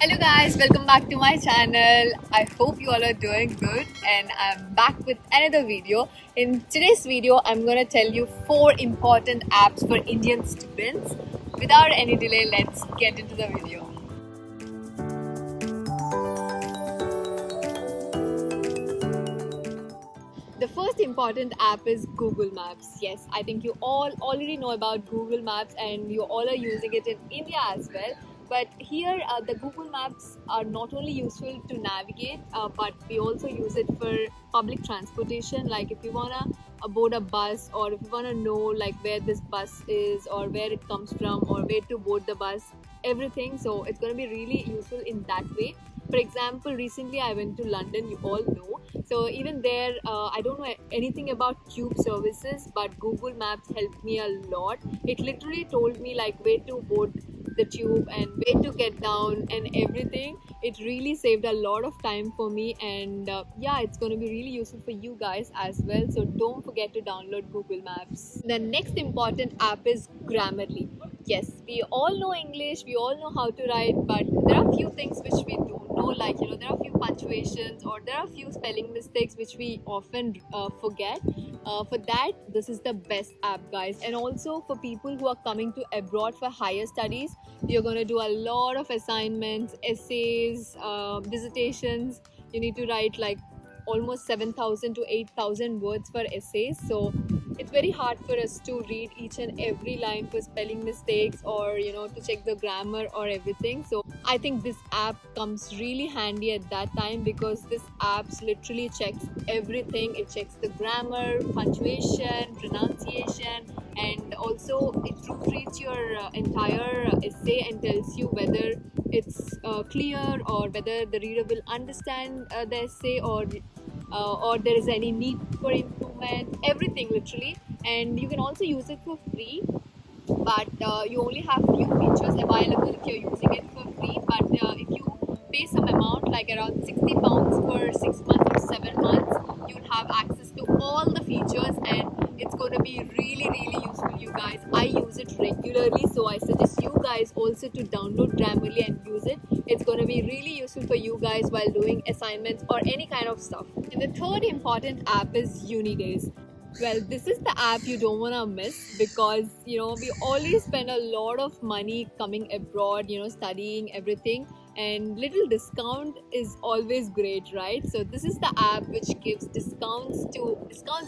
Hello guys, welcome back to my channel. I hope you all are doing good and I'm back with another video. In today's video, I'm gonna tell you 4 important apps for Indian students. Without any delay, let's get into the video. The first important app is Google Maps. Yes, I think you all already know about Google Maps and you all are using it in India as well. But here, the Google Maps are not only useful to navigate, but we also use it for public transportation. Like if you wanna board a bus, or if you wanna know like where this bus is, or where it comes from, or where to board the bus, everything. So it's gonna be really useful in that way. For example, recently I went to London. You all know. So even there, I don't know anything about tube services, but Google Maps helped me a lot. It literally told me like where to board the tube and where to get down and everything. It really saved a lot of time for me, and yeah, it's going to be really useful for you guys as well. So don't forget to download Google Maps. The next important app is Grammarly. Yes, we all know English, we all know how to write, but there are few things which we don't know, like there are a few punctuations or there are a few spelling mistakes which we often forget. For that, this is the best app, guys. And also for people who are coming to abroad for higher studies, you're going to do a lot of assignments, essays, dissertations. You need to write like almost 7,000 to 8,000 words for essays. So it's very hard for us to read each and every line for spelling mistakes, or to check the grammar or everything. So I think this app comes really handy at that time, because this app literally checks everything. It checks the grammar, punctuation, pronunciation, and also it proofreads your entire essay and tells you whether it's clear, or whether the reader will understand the essay, or there is any need for improvement, everything literally. And you can also use it for free, but you only have few features available if you're using it for free. But if you pay some amount like around £60 for 6 months or 7 months, you'll have access to all the features, and it's going to be really useful, you guys. I use it regularly, so I suggest you guys also to download Grammarly and use it. It's going to be really useful for you guys while doing assignments or any kind of stuff. And the third important app is Unidays. Well, this is the app you don't want to miss, because we always spend a lot of money coming abroad, studying everything, and little discount is always great, right? So this is the app which gives discounts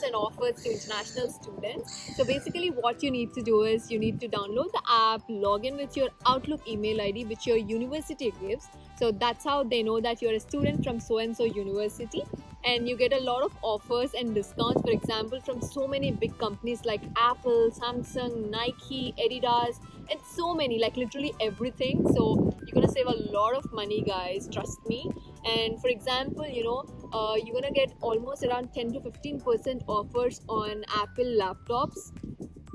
and offers to international students. So basically what you need to do is you need to download the app, log in with your Outlook email ID which your university gives. So that's how they know that you're a student from so and so university, and you get a lot of offers and discounts, for example, from so many big companies like Apple, Samsung, Nike, Adidas, and so many, like literally everything. So you're gonna save a lot of money, guys, trust me. And for example, you're gonna get almost around 10 to 15% offers on Apple laptops.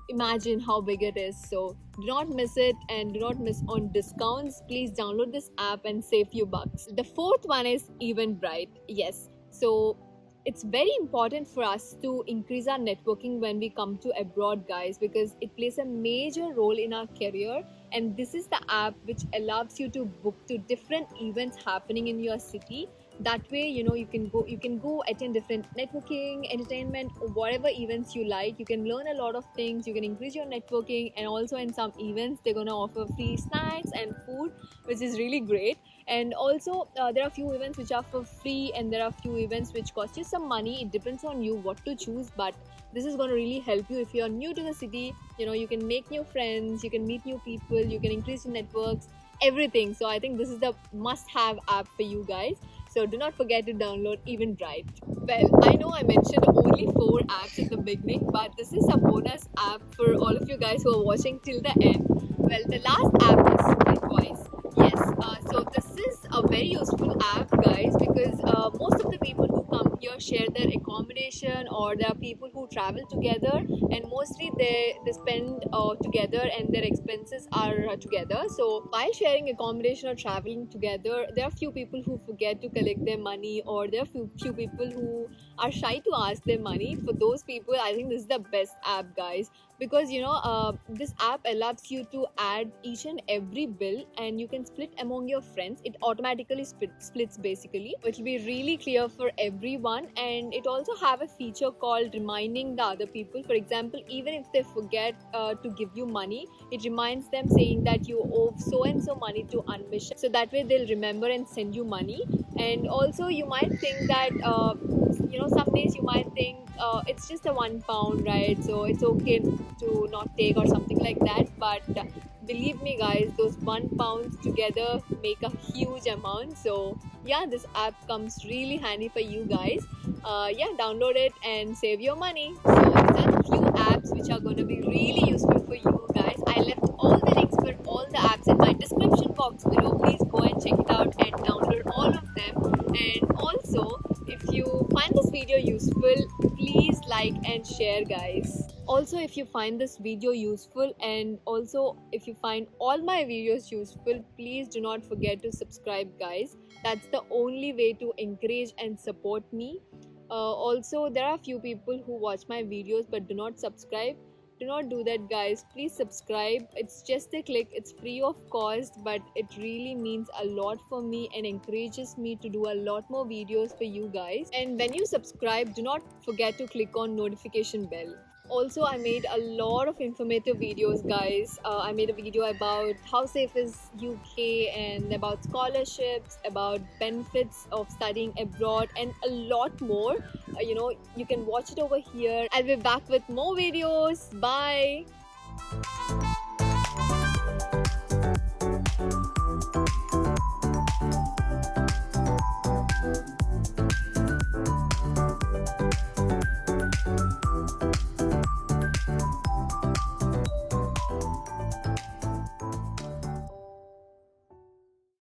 Imagine how big it is. So do not miss it, and do not miss on discounts. Please download this app and save few bucks. The fourth one is Eventbrite. Yes, so it's very important for us to increase our networking when we come to abroad, guys, because it plays a major role in our career. And this is the app which allows you to book to different events happening in your city. That way, you can go attend different networking, entertainment, whatever events you like. You can learn a lot of things, you can increase your networking, and also in some events they're gonna offer free snacks and food, which is really great. And also there are few events which are for free, and there are few events which cost you some money. It depends on you what to choose, but this is going to really help you if you're new to the city. You can make new friends, you can meet new people, you can increase your networks, everything. So I think this is the must-have app for you guys. So do not forget to download Eventbrite. Well, I know I mentioned only 4 apps in the beginning, but this is a bonus app for all of you guys who are watching till the end. Well, the last app is Splitwise. Yes, so this is a very useful app, guys, because most of the people who come here share their accommodation, or there are people who travel together, and mostly they spend together and their expenses are together. So while sharing accommodation or traveling together, there are few people who forget to collect their money, or there are few people who are shy to ask their money. For those people, I think this is the best app, guys, because this app allows you to add each and every bill, and you can split among your friends. It automatically splits basically. It will be really clear for everyone, and it also have a feature called reminding the other people. For example, even if they forget to give you money, it reminds them saying that you owe so and so money to Unmission, so that way they'll remember and send you money. And also you might think that some days you might think it's just a £1, right? So it's okay to not take or something like that. But believe me, guys, those £1 together make a huge amount. So yeah, this app comes really handy for you guys. Yeah, download it and save your money. So these are the few apps which are going to be really useful for you guys. I left all the links for all the apps in my description box below. Please go and check it out and download all of them. And also, if you find this video useful, please like and share, guys. Also, if you find this video useful, and also if you find all my videos useful, please do not forget to subscribe, guys. That's the only way to encourage and support me. Also, there are few people who watch my videos but do not subscribe. Do not do that, guys. Please subscribe. It's just a click. It's free of cost, but it really means a lot for me and encourages me to do a lot more videos for you guys. And when you subscribe, do not forget to click on notification bell. Also, I made a lot of informative videos, guys. I made a video about how safe is UK, and about scholarships, about benefits of studying abroad, and a lot more. You can watch it over here. I'll be back with more videos. Bye.